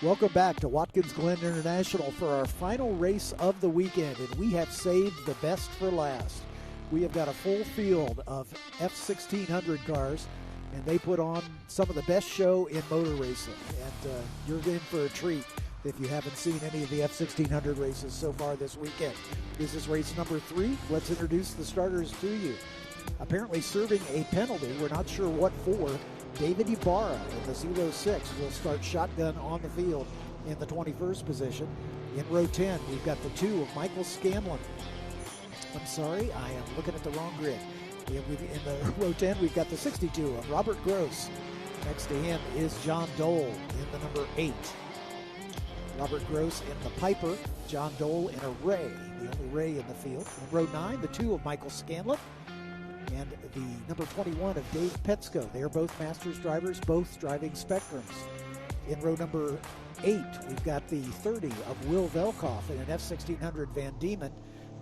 Welcome back to Watkins Glen International for our final race of the weekend, and we have saved the best for last. We have got a full field of F1600 cars, and they put on some of the best show in motor racing, and you're in for a treat if you haven't seen any of the F1600 races so far this weekend. This is race number 3. Let's introduce the starters to you. Apparently serving a penalty, we're not sure what for. David Ibarra in the 06 will start shotgun on the field in the 21st position. In row 10, we've got the 2 of Michael Scanlon. I'm sorry, I am looking at the wrong grid. In the row 10, we've got the 62 of Robert Gross. Next to him is John Dole in the number 8. Robert Gross in the Piper, John Dole in a Ray, the only Ray in the field. In row 9, the 2 of Michael Scanlon. And the number 21 of Dave Petsko. They are both Masters drivers, both driving Spectrums. In row number 8, we've got the 30 of Will Velkoff in an F1600 Van Diemen.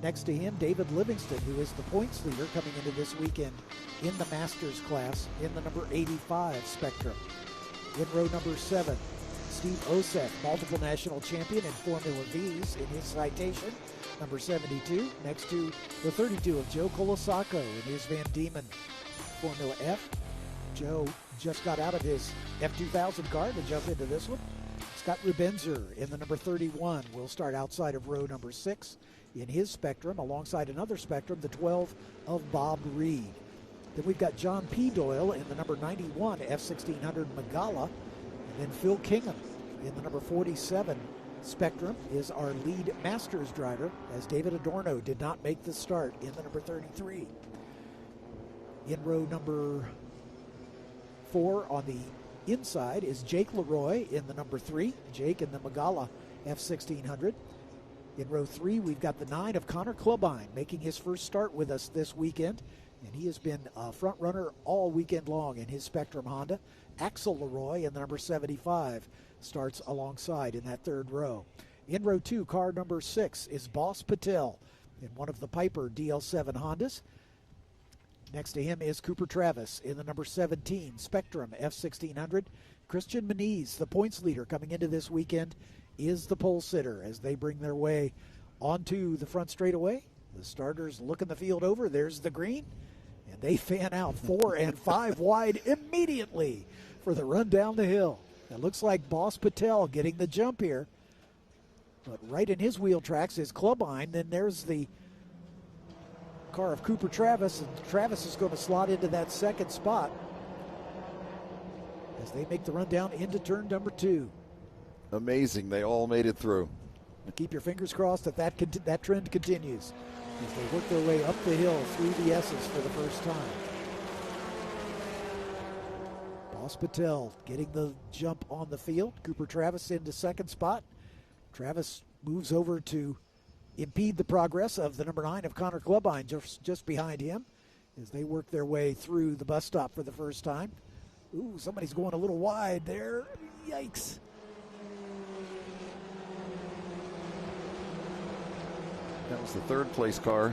Next to him, David Livingston, who is the points leader coming into this weekend in the Masters class in the number 85 Spectrum. In row number 7, Steve Osek, multiple national champion in Formula V's in his citation, number 72, next to the 32 of Joe Colasaco in his Van Diemen Formula F. Joe just got out of his F2000 car to jump into this one. Scott Rubenzer in the number 31 will start outside of row number 6 in his Spectrum, alongside another Spectrum, the 12 of Bob Reed. Then we've got John P. Doyle in the number 91 F1600 Magala, and then Phil Kingham in the number 47 Spectrum is our lead Masters driver, as David Adorno did not make the start in the number 33. In row number 4 on the inside is Jake Leroy in the number 3. Jake in the Magala F1600. In row 3, we've got the 9 of Connor Clubine making his first start with us this weekend, and he has been a front runner all weekend long in his Spectrum Honda. Axel Leroy in the number 75 starts alongside in that third row. In row 2, car number 6 is Boss Patel in one of the Piper DL7 Hondas. Next to him is Cooper Travis in the number 17 Spectrum F1600. Christian Moniz, the points leader coming into this weekend, is the pole sitter as they bring their way onto the front straightaway. The starters looking the field over. There's the green, and they fan out 4 and 5 wide immediately for the run down the hill. It looks like Boss Patel getting the jump here, but right in his wheel tracks is Clubine. Then there's the car of Cooper Travis, and Travis is going to slot into that second spot as they make the run down into turn number 2. Amazing, they all made it through. Keep your fingers crossed that trend continues as they work their way up the hill through the S's for the first time. Boss Patel getting the jump on the field. Cooper Travis into second spot. Travis moves over to impede the progress of the number 9 of Connor Clubine just behind him as they work their way through the bus stop for the first time. Ooh, somebody's going a little wide there. Yikes. That was the third place car.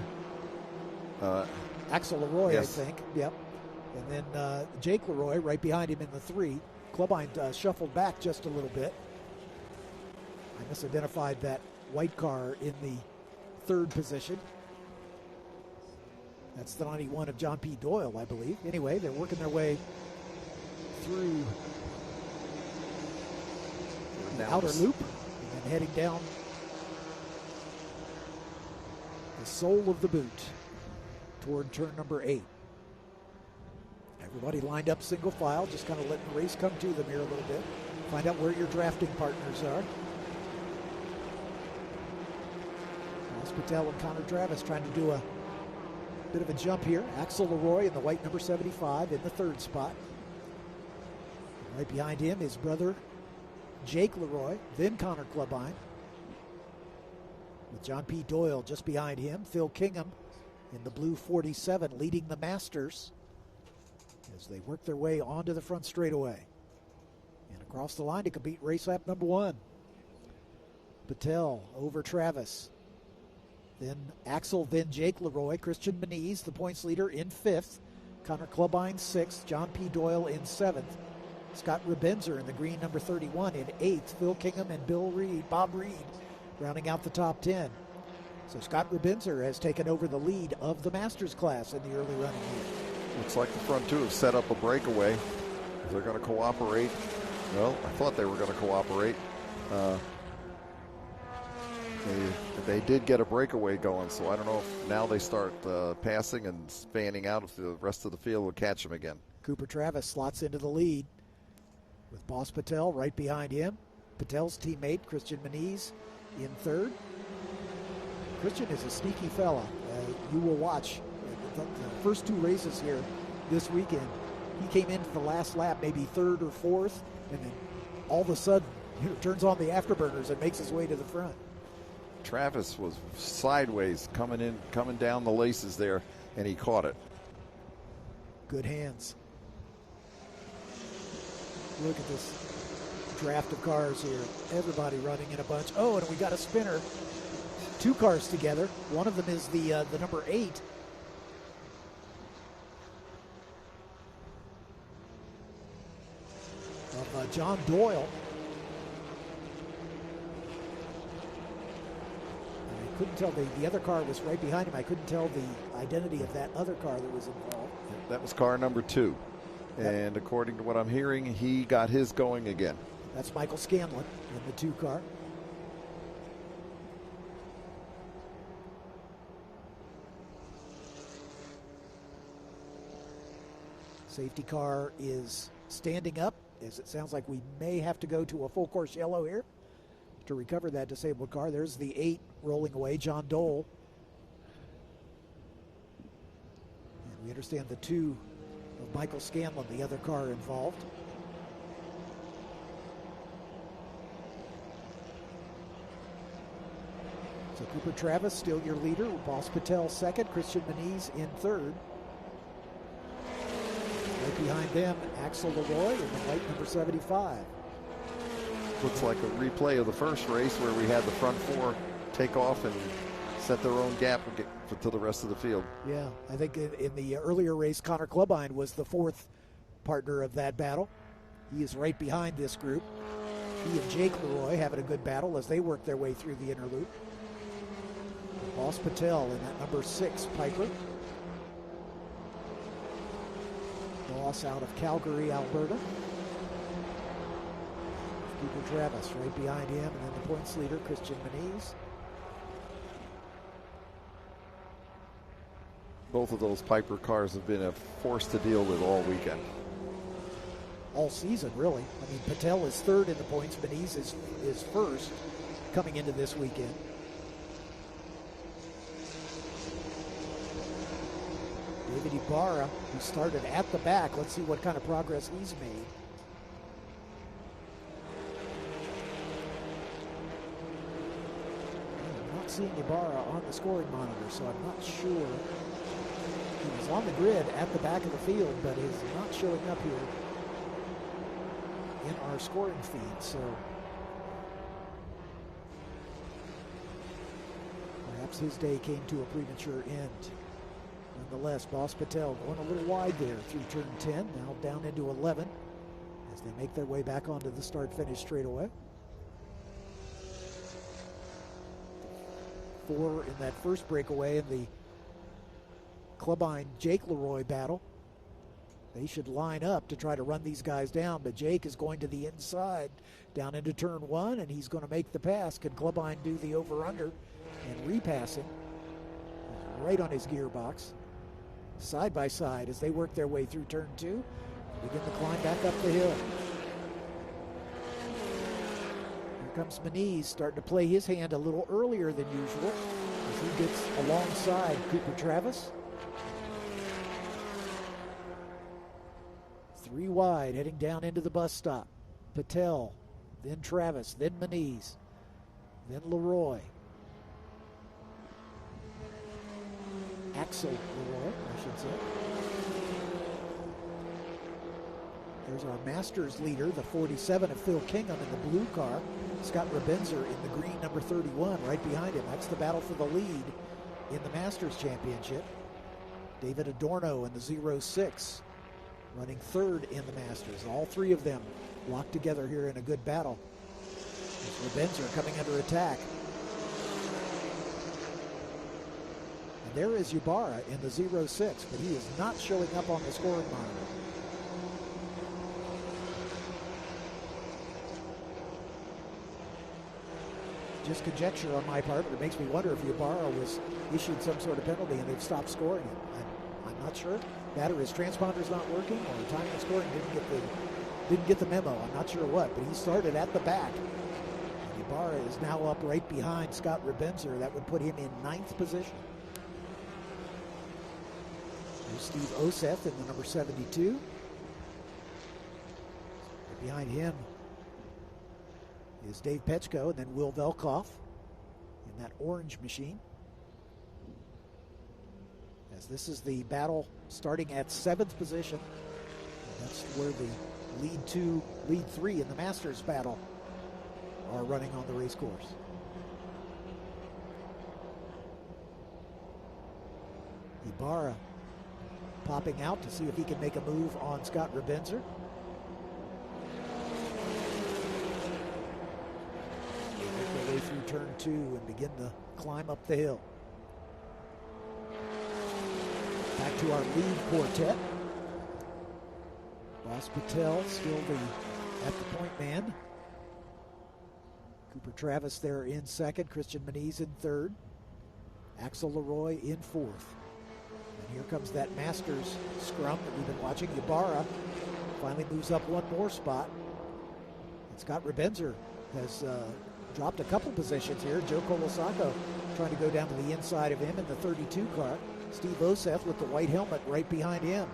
Axel Leroy, yes. I think. Yep. And then Jake Leroy right behind him in the 3. Clubine shuffled back just a little bit. I misidentified that white car in the 3rd position. That's the 91 of John P. Doyle, I believe. Anyway, they're working their way through the outer loop and then heading down the sole of the boot toward turn number 8. Everybody lined up single file, just kind of letting the race come to them here a little bit. Find out where your drafting partners are. Ross Patel and Connor Travis trying to do a bit of a jump here. Axel Leroy in the white number 75 in the 3rd spot. Right behind him is brother Jake Leroy, then Connor Clubine. With John P. Doyle just behind him. Phil Kingham in the blue 47 leading the Masters as they work their way onto the front straightaway and across the line to compete race lap number 1. Patel over Travis, then Axel, then Jake Leroy. Christian Moniz, the points leader, in 5th. Connor Clubine 6th. John P. Doyle in 7th. Scott Rebenzer in the green number 31 in 8th. Phil Kingham and Bob Reed rounding out the top 10. So Scott Rebenzer has taken over the lead of the Masters class in the early running here. Looks like the front two have set up a breakaway. They're going to cooperate. Well, I thought they were going to cooperate. They did get a breakaway going, so I don't know if now they start passing and fanning out if the rest of the field will catch them again. Cooper Travis slots into the lead with Boss Patel right behind him. Patel's teammate, Christian Moniz, in 3rd. Christian is a sneaky fella. You will watch the first 2 races here this weekend. He came into the last lap maybe 3rd or 4th, and then all of a sudden turns on the afterburners and makes his way to the front. Travis was sideways coming down the laces there, and he caught it. Good hands. Look at this draft of cars here. Everybody running in a bunch. Oh, and we got a spinner. 2 cars together. One of them is the number 8. Of John Doyle. I couldn't tell, the other car was right behind him. I couldn't tell the identity of that other car that was involved. That was car number 2. Yep. And according to what I'm hearing, he got his going again. That's Michael Scanlon in the 2 car. Safety car is standing up, as it sounds like we may have to go to a full course yellow here to recover that disabled car. There's the 8 rolling away, John Dole. And we understand the 2 of Michael Scanlon, the other car involved. So Cooper Travis still your leader, Boss Patel 2nd, Christian Moniz in 3rd. Right behind them, Axel Leroy in the white number 75. Looks like a replay of the first race where we had the front 4 take off and set their own gap to the rest of the field. Yeah, I think in the earlier race, Connor Clubine was the 4th partner of that battle. He is right behind this group. He and Jake Leroy having a good battle as they work their way through the inner loop. Boss Patel in that number 6 Piper. Boss out of Calgary, Alberta. Cooper Travis right behind him, and then the points leader, Christian Moniz. Both of those Piper cars have been a force to deal with all weekend. All season, really. I mean, Patel is 3rd in the points. Moniz is 1st coming into this weekend. David Ibarra, who started at the back. Let's see what kind of progress he's made. I'm not seeing Ibarra on the scoring monitor, so I'm not sure. He was on the grid at the back of the field, but is not showing up here in our scoring feed, so perhaps his day came to a premature end. Nonetheless, Boss Patel going a little wide there through turn 10, now down into 11 as they make their way back onto the start-finish straightaway. 4 in that first breakaway in the Clubine-Jake Leroy battle. They should line up to try to run these guys down, but Jake is going to the inside down into turn 1, and he's going to make the pass. Can Clubine do the over-under and repass him right on his gearbox? Side by side as they work their way through turn 2, begin to climb back up the hill. Here comes Moniz, starting to play his hand a little earlier than usual as he gets alongside Cooper Travis. 3 wide, heading down into the bus stop. Patel, then Travis, then Moniz, then Leroy. Axel Leroy, I should say. There's our Masters leader, the 47 of Phil Kingham in the blue car. Scott Rebenzer in the green number 31 right behind him. That's the battle for the lead in the Masters Championship. David Adorno in the 06. running third in the Masters. All three of them locked together here in a good battle. There's Rebenzer coming under attack. And there is Ybarra in the 0-6, but he is not showing up on the scoring monitor. Just conjecture on my part, but it makes me wonder if Ybarra was issued some sort of penalty and they've stopped scoring it. I'm not sure. That or his transponder's not working, or the timing of scoring didn't get the memo. I'm not sure what, but he started at the back. Ybarra is now up right behind Scott Rebenzer. That would put him in 9th position. There's Steve Oseth in the number 72. Right behind him is Dave Petchko, and then Will Velkoff in that orange machine. As this is the battle starting at 7th position. And that's where the lead 2, lead 3 in the Masters battle are running on the race course. Ybarra popping out to see if he can make a move on Scott Rebenzer. Make their way through turn 2 and begin to climb up the hill. Back to our lead quartet. Boss Patel still at the point man. Cooper Travis there in 2nd. Christian Moniz in 3rd. Axel Leroy in 4th. And here comes that Masters scrum that we've been watching. Ybarra finally moves up one more spot. And Scott Rebenzer has dropped a couple positions here. Joe Colasacco trying to go down to the inside of him in the 32 car. Steve Oseth with the white helmet right behind him.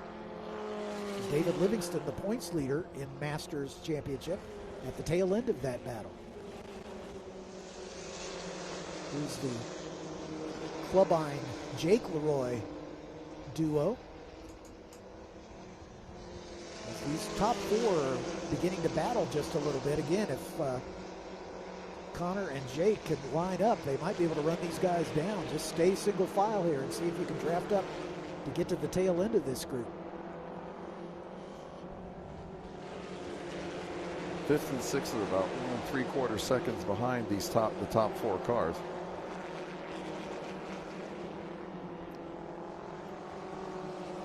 David Livingston, the points leader in Masters Championship, at the tail end of that battle. Here's the Clubine Jake Leroy duo. As these top 4 are beginning to battle just a little bit. Again, if Connor and Jake can line up, they might be able to run these guys down. Just stay single file here and see if you can draft up to get to the tail end of this group. 5th and 6th are about 1 3/4 seconds behind the top 4 cars.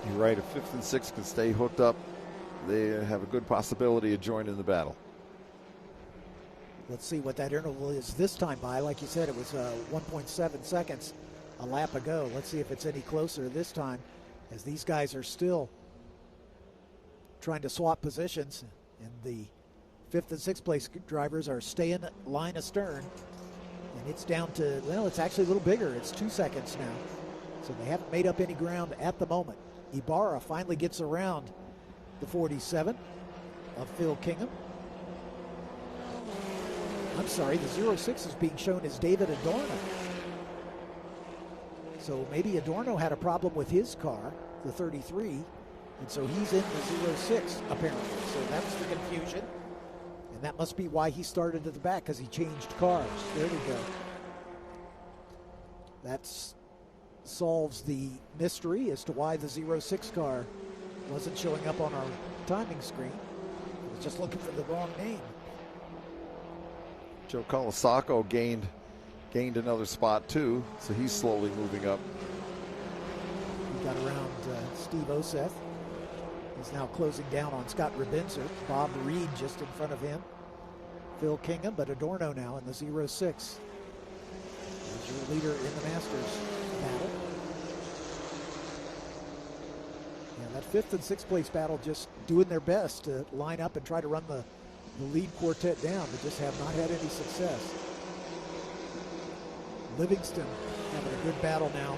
You're right, if 5th and 6th can stay hooked up, they have a good possibility of joining the battle. Let's see what that interval is this time by. Like you said, it was 1.7 seconds a lap ago. Let's see if it's any closer this time, as these guys are still trying to swap positions, and the 5th and 6th place drivers are staying line astern, and it's down to, well, it's actually a little bigger. It's 2 seconds now, so they haven't made up any ground at the moment. Ybarra finally gets around the 47 of Phil Kingham. I'm sorry, the 06 is being shown as David Adorno. So maybe Adorno had a problem with his car, the 33, and so he's in the 06 apparently. So that's the confusion. And that must be why he started at the back, because he changed cars. There we go. That solves the mystery as to why the 06 car wasn't showing up on our timing screen. I was just looking for the wrong name. Joe Colasacco gained another spot too, so he's slowly moving up. He got around Steve Oseth. He's now closing down on Scott Rebenzer. Bob Reed just in front of him. Phil Kingham, but Adorno now in the 06. He's your leader in the Masters battle. Yeah, that 5th and 6th place battle just doing their best to line up and try to run the lead quartet down, but just have not had any success. Livingston having a good battle now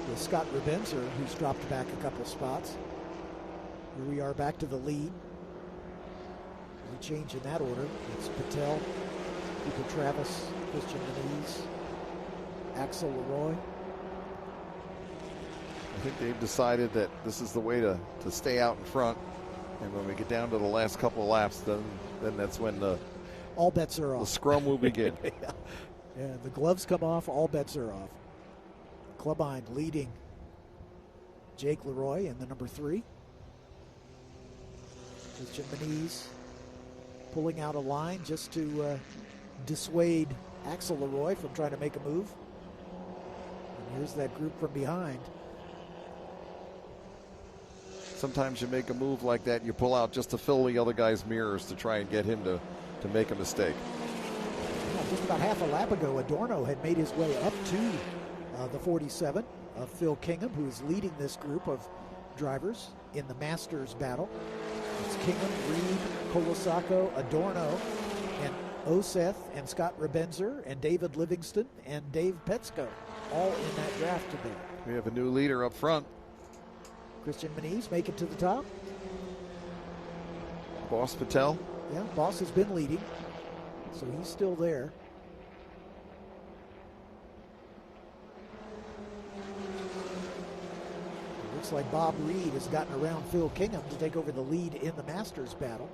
with Scott Rebenzer, who's dropped back a couple spots. Here we are back to the lead. We change in that order. It's Patel, Cooper Travis, Christian Moniz, Axel Leroy. I think they've decided that this is the way to stay out in front. And when we get down to the last couple of laps, then that's when all bets are off. The scrum will begin. Yeah, the gloves come off, all bets are off. Clubine leading Jake Leroy in the number 3. Christian Moniz pulling out a line just to dissuade Axel Leroy from trying to make a move. And here's that group from behind. Sometimes you make a move like that, you pull out just to fill the other guy's mirrors to try and get him to make a mistake. Just about half a lap ago, Adorno had made his way up to the 47 of Phil Kingham, who is leading this group of drivers in the Masters battle. It's Kingham, Reed, Colasacco, Adorno, and Oseth, and Scott Rebenzer, and David Livingston, and Dave Petsko, all in that draft today. We have a new leader up front. Christian Moniz make it to the top. Boss Patel. Yeah, Boss has been leading, so he's still there. It looks like Bob Reed has gotten around Phil Kingham to take over the lead in the Masters battle.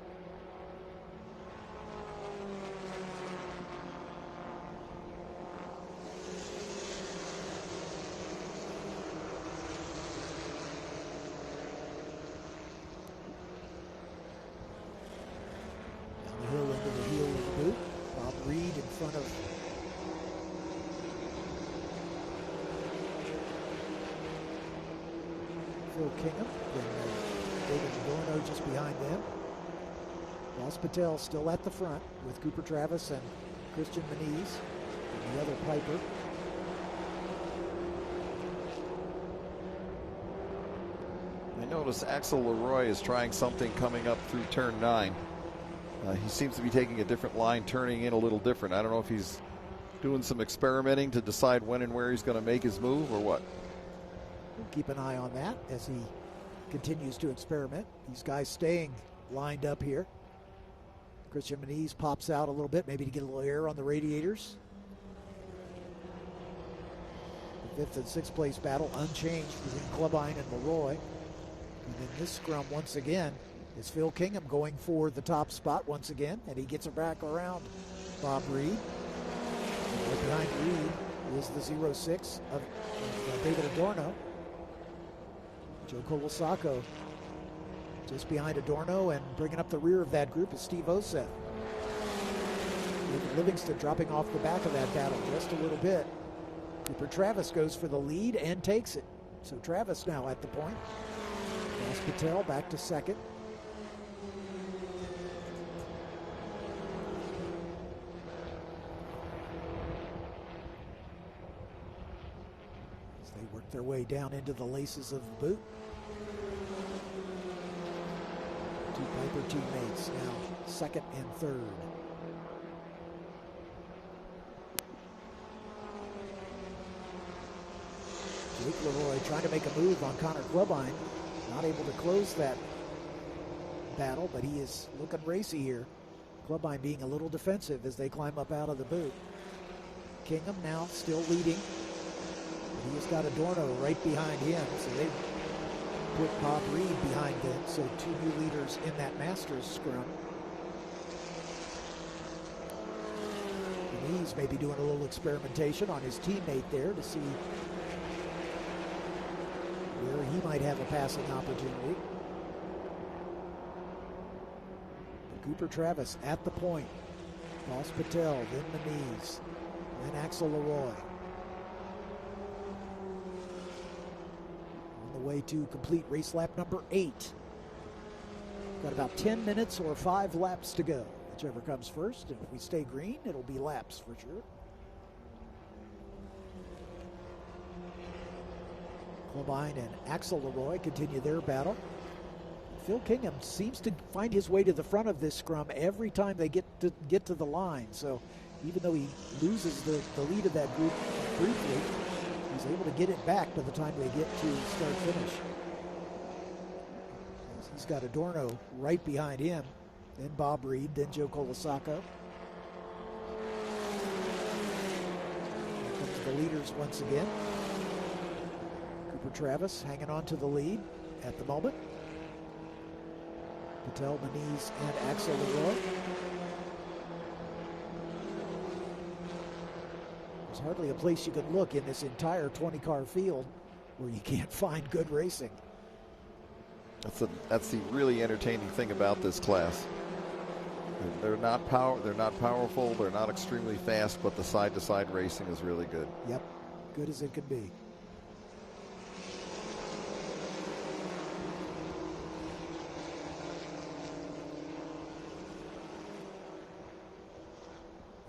Kingham, and David Adorno just behind them. Boss Patel still at the front with Cooper Travis and Christian Moniz and the other Piper. I notice Axel Leroy is trying something coming up through turn 9. He seems to be taking a different line, turning in a little different. I don't know if he's doing some experimenting to decide when and where he's going to make his move or what. We'll keep an eye on that as he continues to experiment. These guys staying lined up here. Christian Moniz pops out a little bit, maybe to get a little air on the radiators. The 5th and 6th place battle unchanged between Clubine and Leroy. And in this scrum once again is Phil Kingham going for the top spot once again, and he gets it back around Bob Reed. And right behind Reed is the 06 of David Adorno. Joe Colasacco just behind Adorno, and bringing up the rear of that group is Steve Oseth. David Livingston dropping off the back of that battle just a little bit. Cooper Travis goes for the lead and takes it. So Travis now at the point. Boss Patel back to second. As they work their way down into the laces of the boot. Two Piper teammates now second and third. Jake Leroy trying to make a move on Connor Clubine. Not able to close that battle, but he is looking racy here. Clubine being a little defensive as they climb up out of the boot. Kingham now still leading. But he has got Adorno right behind him, so they put Bob Reed behind them. So two new leaders in that Masters scrum. And he's maybe doing a little experimentation on his teammate there to see where he might have a passing opportunity. But Cooper Travis at the point. Boss Patel, then Moniz, then Axel Leroy. On the way to complete race lap number 8. Got about 10 minutes or 5 laps to go. Whichever comes first. And if we stay green, it'll be laps for sure. Clubine and Axel Leroy continue their battle. Phil Kingham seems to find his way to the front of this scrum every time they get to the line. So even though he loses the lead of that group briefly, he's able to get it back by the time they get to start finish. He's got Adorno right behind him, then Bob Reed, then Joe Colasacco. Here comes the leaders once again. Cooper Travis hanging on to the lead at the moment. Patel, Moniz, and Axel Leroy. There's hardly a place you could look in this entire 20-car field where you can't find good racing. That's the really entertaining thing about this class. They're not powerful. They're not extremely fast, but the side-to-side racing is really good. Yep, good as it could be.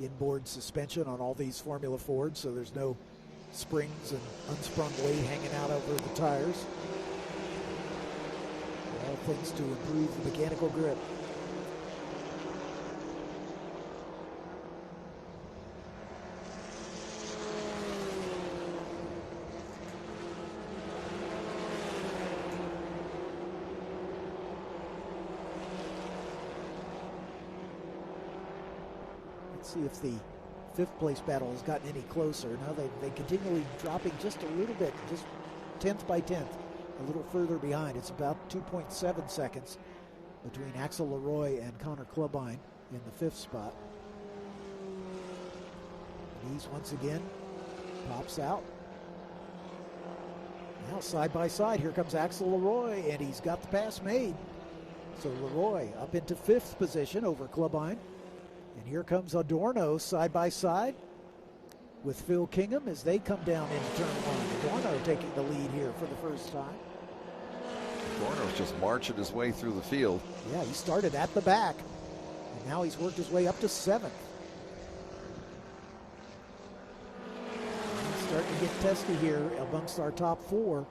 Inboard suspension on all these Formula Fords, so there's no springs and unsprung weight hanging out over the tires. All things to improve the mechanical grip. See if the fifth place battle has gotten any closer. Now they continually dropping just a little bit, just tenth by tenth, a little further behind. It's about 2.7 seconds between Axel Leroy and Connor Clubine in the fifth spot. He's once again pops out. Now side by side, here comes Axel Leroy, and he's got the pass made. So Leroy up into fifth position over Clubine. And here comes Adorno side by side with Phil Kingham as they come down into turn one. Adorno taking the lead here for the first time. Adorno's just marching his way through the field. Yeah, he started at the back, and now he's worked his way up to seventh. He's starting to get testy here amongst our top four.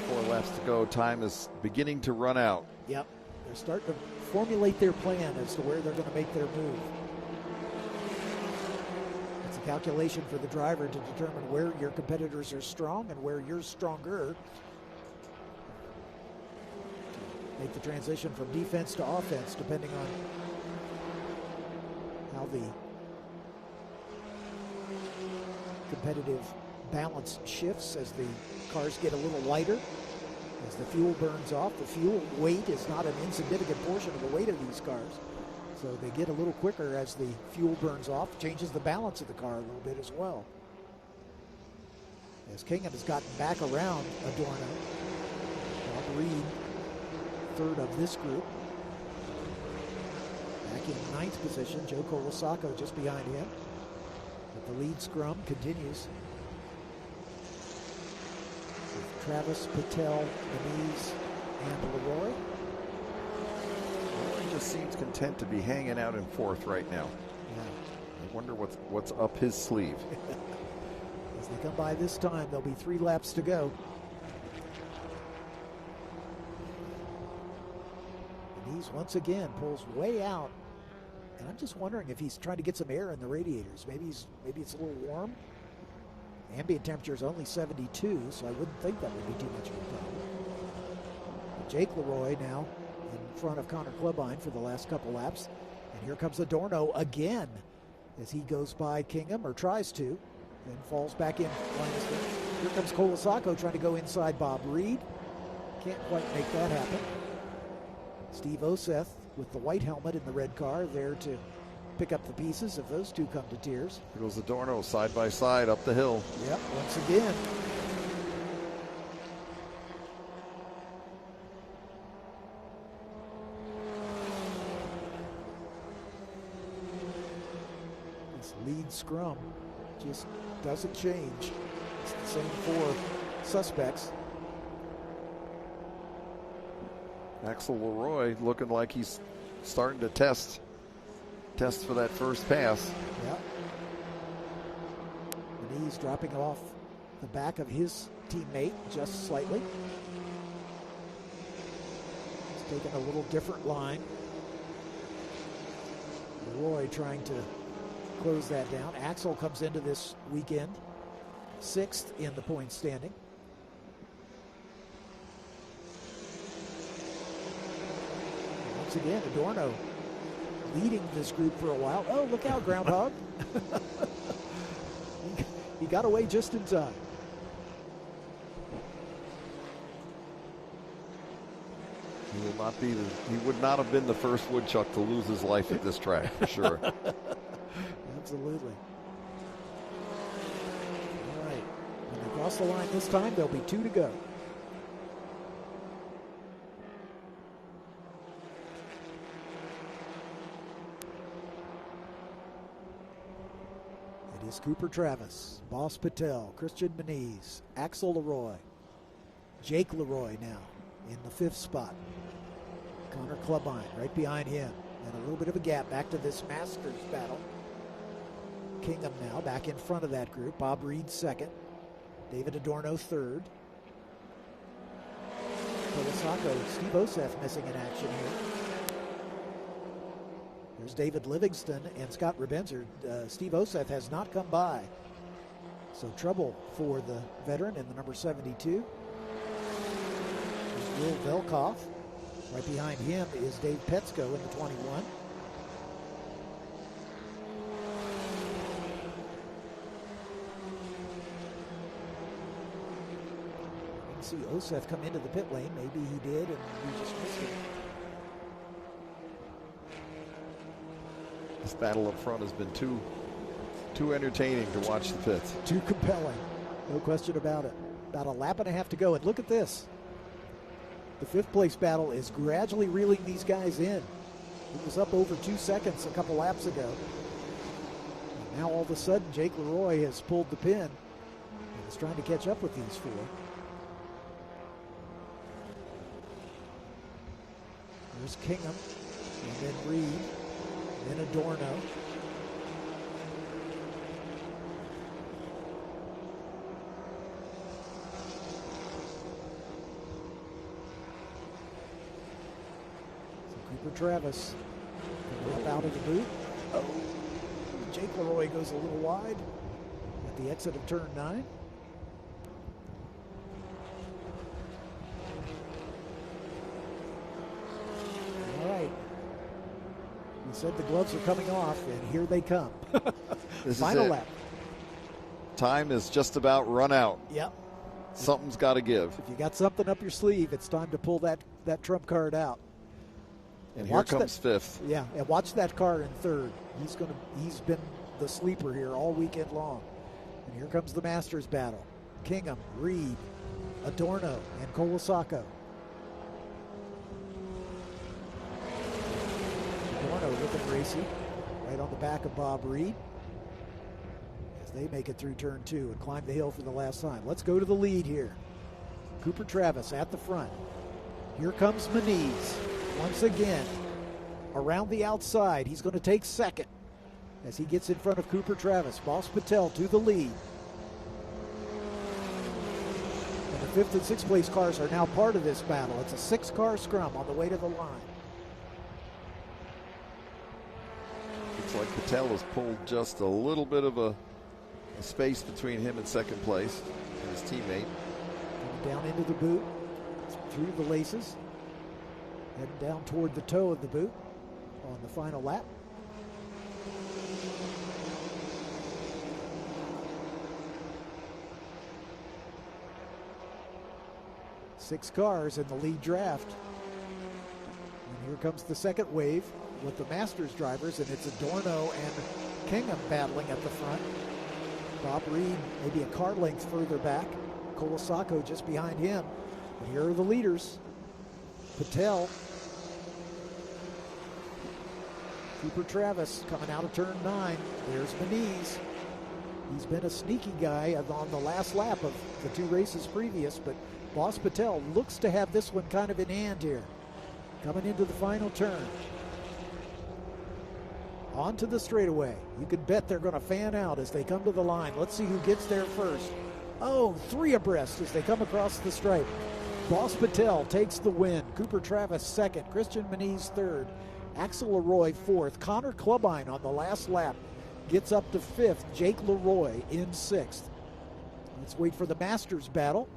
4 laps to go. Time is beginning to run out. Yep, they're starting to formulate their plan as to where they're going to make their move. It's a calculation for the driver to determine where your competitors are strong and where you're stronger. Make the transition from defense to offense depending on how the competitive balance shifts as the cars get a little lighter. As the fuel burns off, the fuel weight is not an insignificant portion of the weight of these cars. So they get a little quicker as the fuel burns off, changes the balance of the car a little bit as well. As Kingham has gotten back around Adorno. Bob Reed, third of this group. Back in ninth position, Joe Colasacco just behind him. But the lead scrum continues. Travis, Patel, Denise, and Leroy. Leroy just seems content to be hanging out in fourth right now. Yeah. I wonder what's up his sleeve. As they come by this time, there'll be 3 laps to go. And he's once again pulls way out. And I'm just wondering if he's trying to get some air in the radiators. Maybe it's a little warm. Ambient temperature is only 72, so I wouldn't think that would be too much of a problem. But Jake Leroy now in front of Connor Clubine for the last couple laps. And here comes Adorno again as he goes by Kingham, or tries to, and falls back in. Here comes Colasacco trying to go inside Bob Reed. Can't quite make that happen. Steve Oseth with the white helmet in the red car there to pick up the pieces if those two come to tears. Here goes Adorno side by side up the hill. Yep, once again. This lead scrum just doesn't change. It's the same 4 suspects. Axel Leroy looking like he's starting to test for that first pass. Yep. And he's dropping off the back of his teammate just slightly. He's taking a little different line. Leroy trying to close that down. Axel comes into this weekend 6th in the point standing. And once again, Adorno leading this group for a while. Oh, look out, Groundhog. He got away just in time. He would not have been the first woodchuck to lose his life at this track, for sure. Absolutely. All right. When they cross the line this time, there'll be 2 to go. is Cooper Travis, Boss Patel, Christian Moniz, Axel Leroy, Jake Leroy now in the 5th spot. Connor Clubbine right behind him. And a little bit of a gap back to this Masters battle. Kingham now back in front of that group. Bob Reed 2nd. David Adorno 3rd. Kawasaki, Steve Oseth missing in action here. There's David Livingston and Scott Rebenzer. Steve Oseth has not come by. So trouble for the veteran in the number 72. There's Will Velkoff. Right behind him is Dave Petsko in the 21. You can see Oseth come into the pit lane. Maybe he did, and we just missed it. This battle up front has been too entertaining to watch the pits. Too compelling, no question about it. About a lap and a half to go, and look at this. The 5th place battle is gradually reeling these guys in. It was up over 2 seconds a couple laps ago. And now all of a sudden, Jake Leroy has pulled the pin and is trying to catch up with these 4. There's Kingham, and then Reed, and then Adorno. Cooper Travis coming up out of the boot. Oh, Jake Leroy goes a little wide at the exit of turn 9. All right. We said the gloves are coming off, and here they come. This Final is it. lap. Time is just about run out. Yep. Something's got to give. If you got something up your sleeve, it's time to pull that trump card out. And here comes 5th. Yeah, and watch that car in 3rd. He's been the sleeper here all weekend long. And here comes the Masters battle. Kingham, Reed, Adorno, and Kawasaki. Adorno looking racy, right on the back of Bob Reed, as they make it through turn 2 and climb the hill for the last time. Let's go to the lead here. Cooper Travis at the front. Here comes Moniz. Once again, around the outside, he's going to take 2nd as he gets in front of Cooper Travis. Boss Patel to the lead. And the 5th and 6th place cars are now part of this battle. It's a 6-car scrum on the way to the line. Looks like Patel has pulled just a little bit of a space between him and 2nd place and his teammate. Coming down into the boot, through the laces. Heading down toward the toe of the boot on the final lap. Six cars in the lead draft. And here comes the second wave with the Masters drivers, and it's Adorno and Kingham battling at the front. Bob Reed maybe a car length further back. Kawasaki just behind him. But here are the leaders. Patel, Cooper Travis coming out of turn 9. There's Moniz. He's been a sneaky guy on the last lap of the 2 races previous, but Boss Patel looks to have this one kind of in hand here. Coming into the final turn. Onto the straightaway. You can bet they're going to fan out as they come to the line. Let's see who gets there first. Oh, 3 abreast as they come across the stripe. Boss Patel takes the win. Cooper Travis 2nd. Christian Moniz 3rd. Axel Leroy 4th. Connor Clubbine on the last lap gets up to 5th. Jake Leroy in 6th. Let's wait for the Masters battle.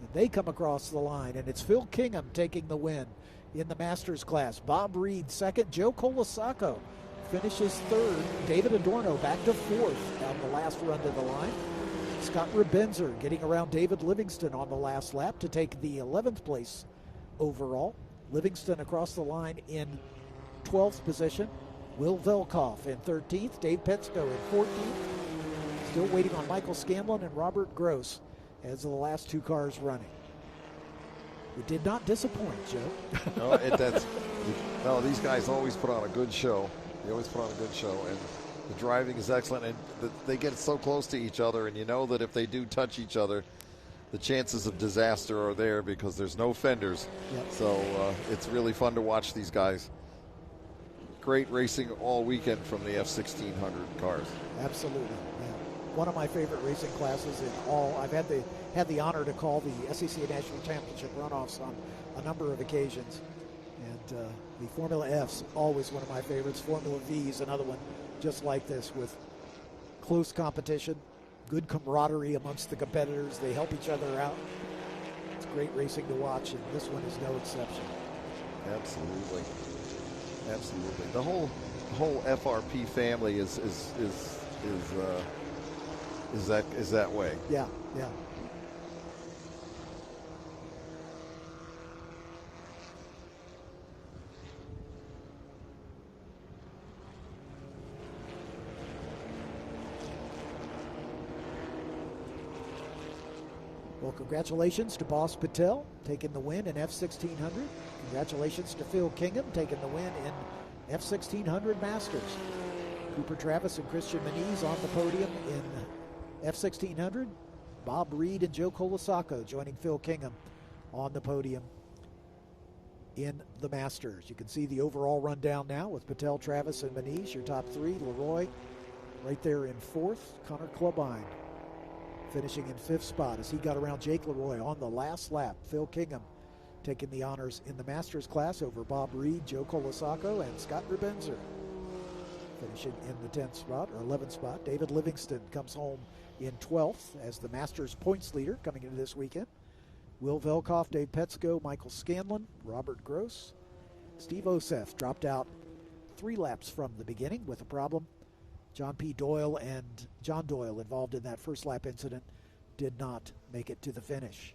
And they come across the line, and it's Phil Kingham taking the win in the Masters class. Bob Reed 2nd. Joe Colasacco finishes 3rd. David Adorno back to 4th on the last run to the line. Scott Rebenzer getting around David Livingston on the last lap to take the 11th place overall. Livingston across the line in 12th position. Will Velkoff in 13th. Dave Petsko in 14th. Still waiting on Michael Scanlon and Robert Gross as the last 2 cars running. It did not disappoint, Joe. No, these guys always put on a good show. They always put on a good show, and The driving is excellent, and they get so close to each other, and you know that if they do touch each other, the chances of disaster are there because there's no fenders. Yep. So it's really fun to watch these guys. Great racing all weekend from the F1600 cars. Absolutely. Yeah. One of my favorite racing classes in all. I've had the honor to call the SEC National Championship runoffs on a number of occasions. And the Formula F's always one of my favorites. Formula V's another one just like this, with close competition, good camaraderie amongst the competitors. They help each other out. It's great racing to watch, and this one is no exception. Absolutely. Absolutely. The whole FRP family is that way. Yeah, yeah. Well, congratulations to Boss Patel taking the win in F1600. Congratulations to Phil Kingham taking the win in F1600 Masters. Cooper Travis and Christian Moniz on the podium in F1600. Bob Reed and Joe Colasaco joining Phil Kingham on the podium in the Masters. You can see the overall rundown now with Patel, Travis, and Moniz, your top three. Leroy right there in fourth. Connor Klubine finishing in fifth spot as he got around Jake Leroy on the last lap. Phil Kingham taking the honors in the Masters class over Bob Reed, Joe Colasaco, and Scott Rebenzer. Finishing in the 10th spot, or 11th spot. David Livingston comes home in 12th as the Masters points leader coming into this weekend. Will Velkoff, Dave Petsko, Michael Scanlon, Robert Gross. Steve Osef dropped out 3 laps from the beginning with a problem. John P. Doyle and John Doyle, involved in that first lap incident, did not make it to the finish.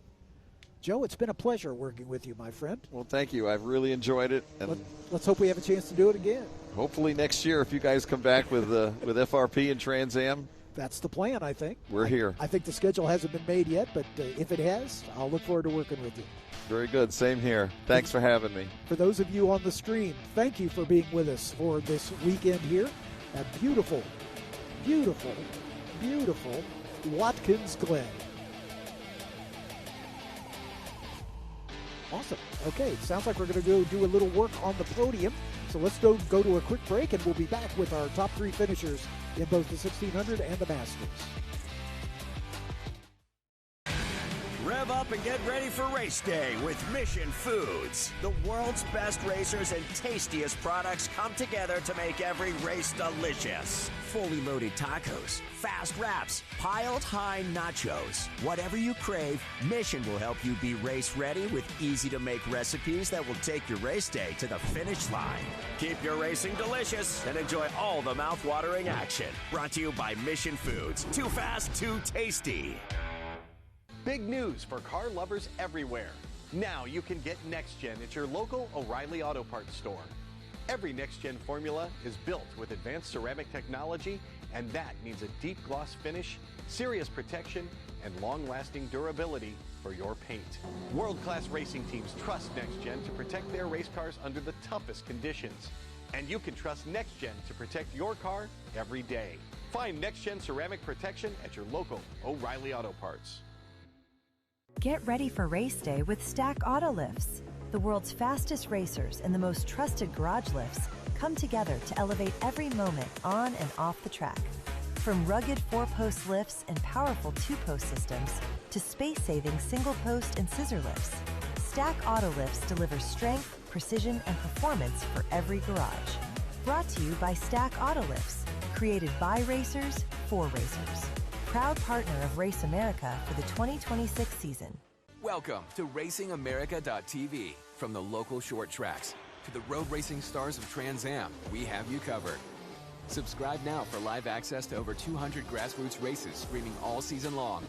Joe, it's been a pleasure working with you, my friend. Well, thank you. I've really enjoyed it. And let's hope we have a chance to do it again. Hopefully next year, if you guys come back with FRP and Trans Am. That's the plan, I think. We're here. I think the schedule hasn't been made yet, but if it has, I'll look forward to working with you. Very good. Same here. Thanks for having me. For those of you on the stream, thank you for being with us for this weekend here at beautiful, beautiful, beautiful Watkins, Glen. Awesome. Okay, sounds like we're going to go do a little work on the podium. So let's go to a quick break, and we'll be back with our top 3 finishers in both the 1600 and the Masters. Rev up and get ready for race day with Mission Foods. The world's best racers and tastiest products come together to make every race delicious. Fully loaded tacos, fast wraps, piled high nachos. Whatever you crave, Mission will help you be race ready with easy to make recipes that will take your race day to the finish line. Keep your racing delicious and enjoy all the mouth-watering action. Brought to you by Mission Foods. Too fast, too tasty. Big news for car lovers everywhere. Now you can get Next Gen at your local O'Reilly Auto Parts store. Every Next Gen formula is built with advanced ceramic technology, and that means a deep gloss finish, serious protection, and long-lasting durability for your paint. World-class racing teams trust Next Gen to protect their race cars under the toughest conditions. And you can trust Next Gen to protect your car every day. Find Next Gen ceramic protection at your local O'Reilly Auto Parts. Get ready for race day with Stack Auto Lifts. The world's fastest racers and the most trusted garage lifts come together to elevate every moment on and off the track. From rugged 4-post lifts and powerful 2-post systems to space-saving single-post and scissor lifts, Stack Auto Lifts delivers strength, precision, and performance for every garage. Brought to you by Stack Auto Lifts, created by racers for racers. Proud partner of Race America for the 2026 season. Welcome to RacingAmerica.tv. From the local short tracks to the road racing stars of Trans Am, we have you covered. Subscribe now for live access to over 200 grassroots races streaming all season long.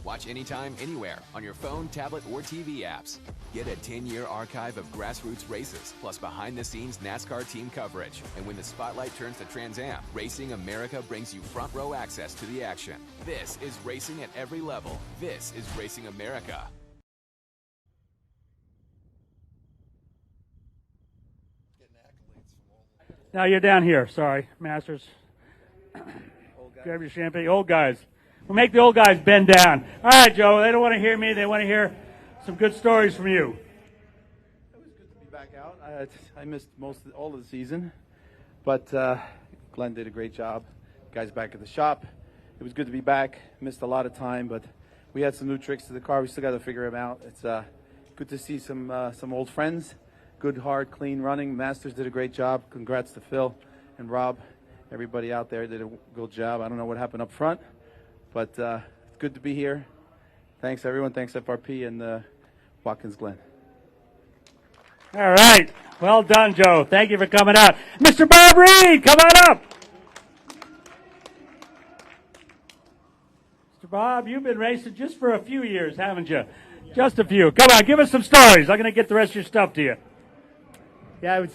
Watch anytime, anywhere on your phone, tablet, or TV apps. Get a 10-year archive of grassroots races, plus behind-the-scenes NASCAR team coverage. And when the spotlight turns to Trans Am, Racing America brings you front-row access to the action. This is racing at every level. This is Racing America. Now you're down here. Sorry, Masters. Grab your champagne. Old guys. We'll make the old guys bend down. All right, Joe. They don't want to hear me. They want to hear some good stories from you. It was good to be back out. I missed all of the season, but Glen did a great job. Guys back at the shop. It was good to be back. Missed a lot of time, but we had some new tricks to the car. We still got to figure them out. It's good to see some old friends. Good, hard, clean running. Masters did a great job. Congrats to Phil and Rob. Everybody out there did a good job. I don't know what happened up front, but it's good to be here. Thanks, everyone. Thanks, FRP and Watkins Glen. All right. Well done, Joe. Thank you for coming out. Mr. Bob Reed, come on up. Mr. Bob, you've been racing just for a few years, haven't you? Just a few. Come on, give us some stories. I'm going to get the rest of your stuff to you. Yeah,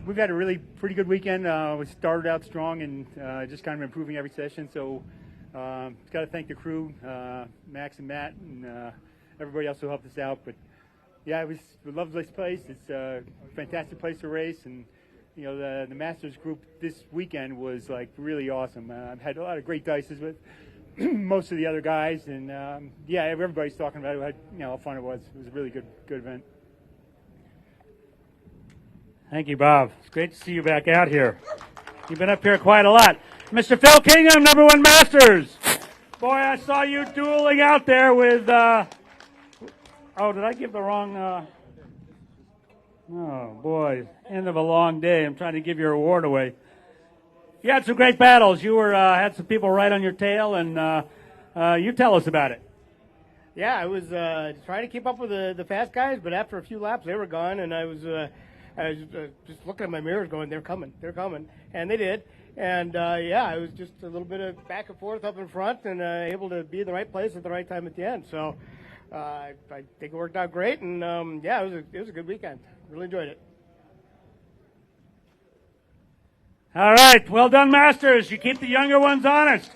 we've had a really pretty good weekend. We started out strong and just kind of improving every session. So got to thank the crew, Max and Matt, and everybody else who helped us out. But yeah, we love this place. It's a fantastic place to race, and you know the Masters group this weekend was like really awesome. I've had a lot of great dices with most of the other guys, and yeah, everybody's talking about it. How fun it was. It was a really good event. Thank you, Bob. It's great to see you back out here. You've been up here quite a lot. Mr. Phil Kingham, #1 Masters. Boy, I saw you dueling out there with, oh, did I give the wrong, oh, boy, end of a long day. I'm trying to give your award away. You had some great battles. You had some people right on your tail, and you tell us about it. Yeah, I was trying to keep up with the fast guys, but after a few laps, they were gone, and I was just looking at my mirrors going, they're coming, and they did. And, yeah, it was just a little bit of back and forth up in front and able to be in the right place at the right time at the end. So I think it worked out great, and, yeah, it was a good weekend. Really enjoyed it. All right, well done, Masters. You keep the younger ones honest.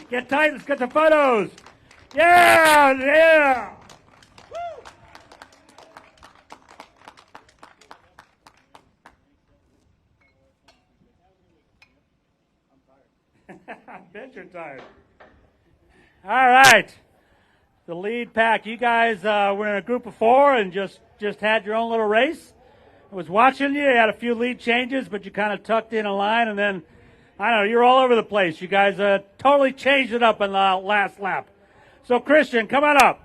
Get tight, let's get the photos. Yeah! I bet you're tired. All right. The lead pack. You guys were in a group of 4 and just had your own little race. I was watching you. You had a few lead changes, but you kind of tucked in a line, and then, I don't know, you're all over the place. You guys totally changed it up in the last lap. So, Christian, come on up.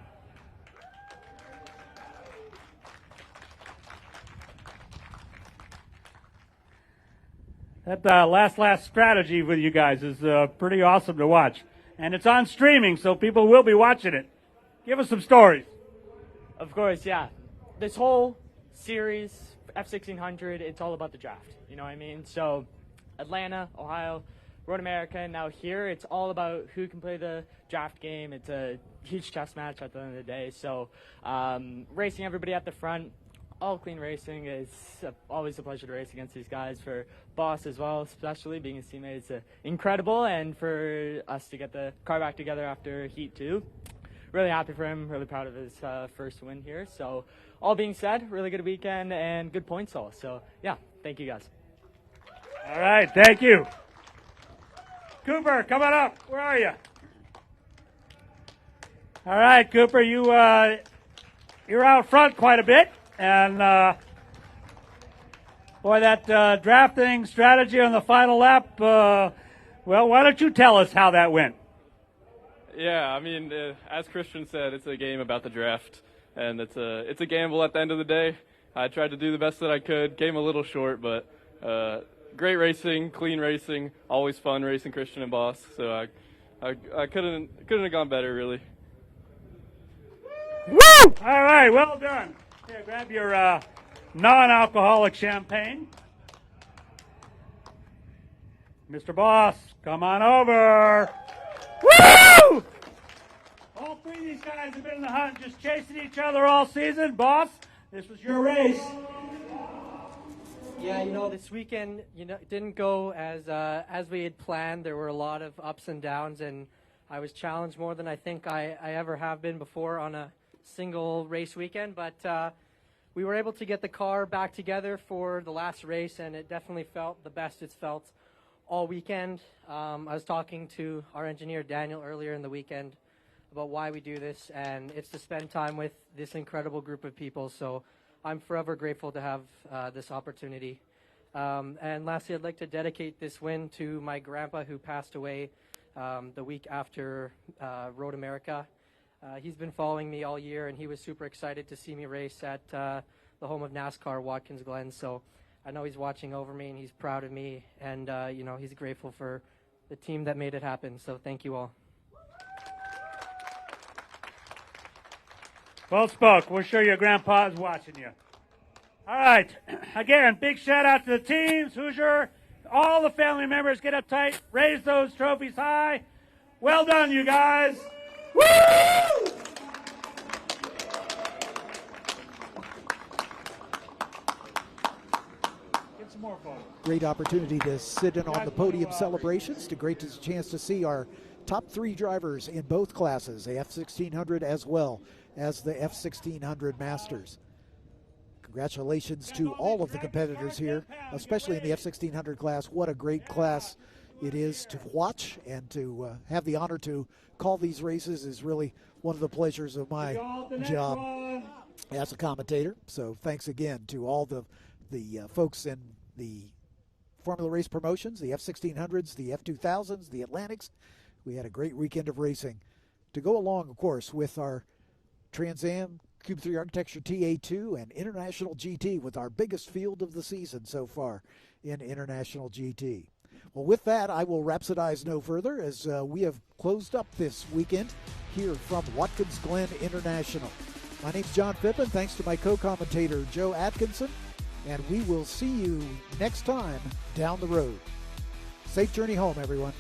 That last strategy with you guys is pretty awesome to watch. And it's on streaming, so people will be watching it. Give us some stories. Of course, yeah. This whole series, F1600, it's all about the draft. You know what I mean? So Atlanta, Ohio, Road America, and now here, it's all about who can play the draft game. It's a huge chess match at the end of the day. So racing everybody at the front, all clean racing. Is always a pleasure to race against these guys. For Boss as well, especially being his teammate, it's incredible. And for us to get the car back together after Heat 2, really happy for him. Really proud of his first win here. So all being said, really good weekend and good points all. So yeah, thank you guys. All right, thank you. Cooper, come on up. Where are you? All right, Cooper, you're out front quite a bit. And, boy, that drafting strategy on the final lap, well, why don't you tell us how that went? Yeah, I mean, as Christian said, it's a game about the draft, and it's a gamble at the end of the day. I tried to do the best that I could, came a little short, but great racing, clean racing, always fun racing Christian and Boss, so I couldn't have gone better, really. Woo! All right, well done. Here, grab your non-alcoholic champagne. Mr. Boss, come on over. Woo! All 3 of these guys have been in the hunt, just chasing each other all season. Boss, this was your race. Yeah, this weekend, didn't go as we had planned. There were a lot of ups and downs, and I was challenged more than I think I ever have been before on a single race weekend, but we were able to get the car back together for the last race, and it definitely felt the best it's felt all weekend. I was talking to our engineer Daniel earlier in the weekend about why we do this, and it's to spend time with this incredible group of people. So I'm forever grateful to have this opportunity. And lastly, I'd like to dedicate this win to my grandpa who passed away the week after Road America. He's been following me all year, and he was super excited to see me race at the home of NASCAR, Watkins, Glen. So I know he's watching over me, and he's proud of me, and he's grateful for the team that made it happen. So thank you all. Well spoke. We're sure your grandpa is watching you. All right. Again, big shout out to the teams, Hoosier, all the family members. Get up tight. Raise those trophies high. Well done, you guys. Woo! Get some more photos. Great opportunity to sit in on the podium celebrations. A great chance to see our top 3 drivers in both classes, the F1600 as well as the F1600 Masters. Congratulations to all of the competitors here, especially in the F1600 class. What a great class it is to watch, and to have the honor to call these races is really one of the pleasures of my job as a commentator. So thanks again to all the folks in the Formula Race promotions, the F1600s, the F2000s, the Atlantics. We had a great weekend of racing to go along, of course, with our Trans Am Cube 3 Architecture TA2 and International GT, with our biggest field of the season so far in International GT. Well, with that, I will rhapsodize no further, as we have closed up this weekend here from Watkins Glen International. My name's John Phippen. Thanks to my co-commentator, Joe Atkinson. And we will see you next time down the road. Safe journey home, everyone.